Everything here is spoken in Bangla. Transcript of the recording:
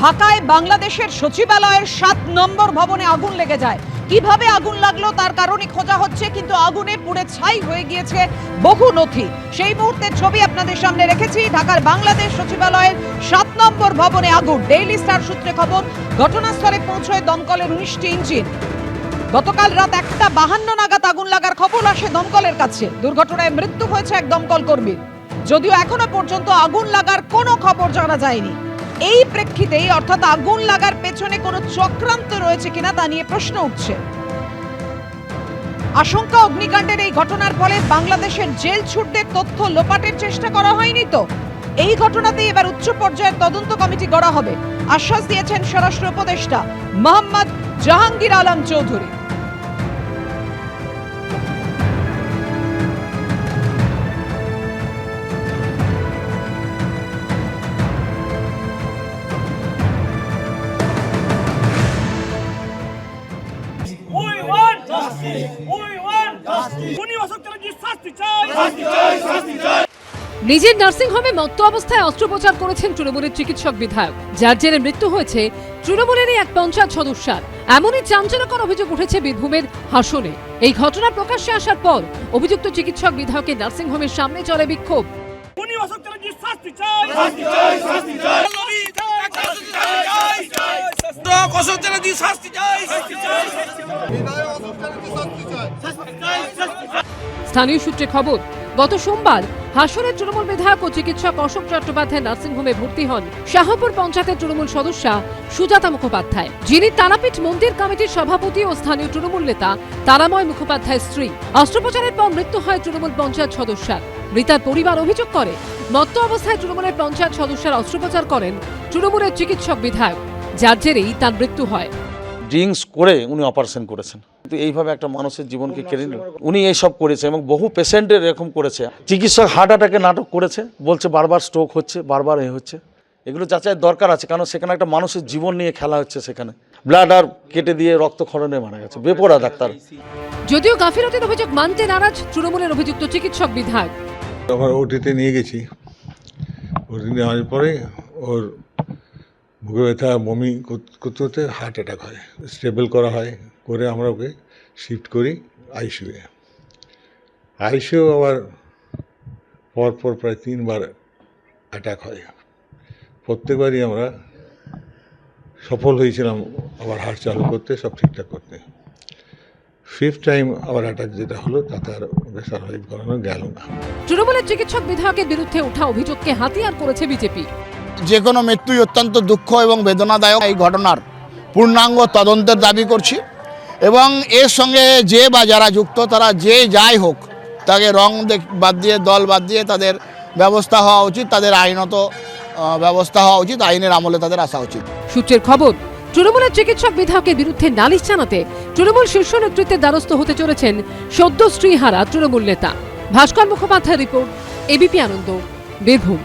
ঢাকায় বাংলাদেশের সচিবালয়ের ৭ নম্বর ভবনে আগুন লেগে যায়। কিভাবে আগুন লাগলো তার কারণই খোঁজা হচ্ছে, কিন্তু আগুনে পুড়ে ছাই হয়ে গিয়েছে বহু নথি। সেই মুহূর্তের ছবি আপনাদের সামনে রেখেছি। ঢাকার বাংলাদেশ সচিবালয়ের ৭ নম্বর ভবনে আগুন। ডেইলি স্টার সূত্রে খবর, ঘটনাস্থলে পৌঁছয় দমকলের ১৯টি ইঞ্জিন। গতকাল রাত ১:৫২ নাগাদ আগুন লাগার খবর আসে দমকলের কাছে। দুর্ঘটনায় মৃত্যু হয়েছে এক দমকল কর্মীর। যদিও এখনো পর্যন্ত আগুন লাগার কোনো খবর জানা যায়নি। এই প্রেক্ষিতেই অর্থাৎ আগুন লাগার পেছনে কোনো চক্রান্ত রয়েছে কিনা তা নিয়ে প্রশ্ন উঠছে। আশঙ্কা, অগ্নিকাণ্ডের এই ঘটনার ফলে বাংলাদেশের জেল ছুটদের তথ্য লোপাটের চেষ্টা করা হয়নি তো? এই ঘটনাতে এবার উচ্চ পর্যায়ের তদন্ত কমিটি গড়া হবে, আশ্বাস দিয়েছেন স্বরাষ্ট্র উপদেষ্টা মোহাম্মদ জাহাঙ্গীর আলম চৌধুরী। নিজের নার্সিং হোমে মত্ত অবস্থায় অস্ত্রোপচার করেছেন তৃণমূলের চিকিৎসক বিধায়ক, যার জেরে মৃত্যু হয়েছে তৃণমূলেরই এক পঞ্চায়েত সদস্যার। এমনই চাঞ্চল্যকর অভিযোগ উঠেছে বীরভূমের হাসনে। এই ঘটনা প্রকাশ্যে আসার পর অভিযুক্ত চিকিৎসক বিধায়কের নার্সিং হোমের সামনে চলে বিক্ষোভ। স্থানীয় সূত্রে খবর, গত সোমবার হাসনের তৃণমূল বিধায়ক ও চিকিৎসক অশোক চট্টোপাধ্যায় নার্সিংহোমে ভর্তি হন শাহপুর পঞ্চায়েতের তৃণমূল সদস্যা সুজাতা মুখোপাধ্যায়, যিনি তারাপীঠ মন্দির কমিটির সভাপতি ও স্থানীয় তৃণমূল নেতা তারাময় মুখোপাধ্যায়ের স্ত্রী। অস্ত্রোপচারের পর মৃত্যু হয় তৃণমূল পঞ্চায়েত সদস্যার। মৃতার পরিবার অভিযোগ করে, মত্ত অবস্থায় তৃণমূলের পঞ্চায়েত সদস্যরা অস্ত্রোপচার করেন তৃণমূলের চিকিৎসক বিধায়ক, যার জেরেই তার মৃত্যু হয়। ড্রিঙ্কস করে উনি অপারেশন করেছেন, কিন্তু এইভাবে একটা মানুষের জীবনকে কেড়ে নিল। উনি এইসব করেছে এবং বহু পেশেন্টের এরকম করেছে। চিকিৎসক হার্ট অ্যাটাকে নাটক করেছে, বলছে বারবার স্ট্রোক হচ্ছে, বারবার হচ্ছে। এগুলো যাচাইয়ের দরকার আছে, কারণ সেখানে একটা মানুষের জীবন নিয়ে খেলা হচ্ছে। সেখানে ব্লাড আর কেটে দিয়ে রক্তক্ষরণে মারা গেছে, বেপরোয়া ডাক্তার। যদিও গাফিলতির অভিযোগ মানতে নারাজ তৃণমূলের অভিযুক্ত চিকিৎসক বিধায়ক। আবার ওটিতে নিয়ে গেছি, ওটি নেওয়ার পরে ওর বুকে ব্যথা, বমি করতে করতে হার্ট অ্যাটাক হয়। স্টেবল করা হয়, করে আমরা ওকে শিফট করি আইসিইউয়ে। আইসিইউ আবার পরপর প্রায় 3 বার অ্যাটাক হয়। প্রত্যেকবারই আমরা সফল হয়েছিলাম আবার হার্ট চালু করতে, সব ঠিকঠাক করতে। 5th টাইম আবার অ্যাটাক যেটা হলো তাতে আর সার্ভাইভ করানো গেল না। তৃণমূলের চিকিৎসক বিধায়কের বিরুদ্ধে ওঠা অভিযোগকে হাতিয়ার করেছে বিজেপি। যে কোনো মৃত্যুই অত্যন্ত দুঃখ এবং বেদনাদায়ক। এই ঘটনার পূর্ণাঙ্গ তদন্তের দাবি করছি এবং এর সঙ্গে যে বা যারা যুক্ত তারা যে যাই হোক, তাকে রং বাদ দিয়ে, দল বাদ দিয়ে তাদের ব্যবস্থা হওয়া উচিত, তাদের আইনত ব্যবস্থা হওয়া উচিত, আইনের আমলে তাদের আসা উচিত। সূত্রের খবর, তৃণমূলের চিকিৎসক বিধায়কের বিরুদ্ধে নালিশ জানাতে তৃণমূল শীর্ষ নেতৃত্বের দ্বারস্থ হতে চলেছেন সদ্য স্ত্রীহারা তৃণমূল নেতা। ভাস্কর মুখোপাধ্যায়ের রিপোর্ট, এবিপি আনন্দ, বীরভূম।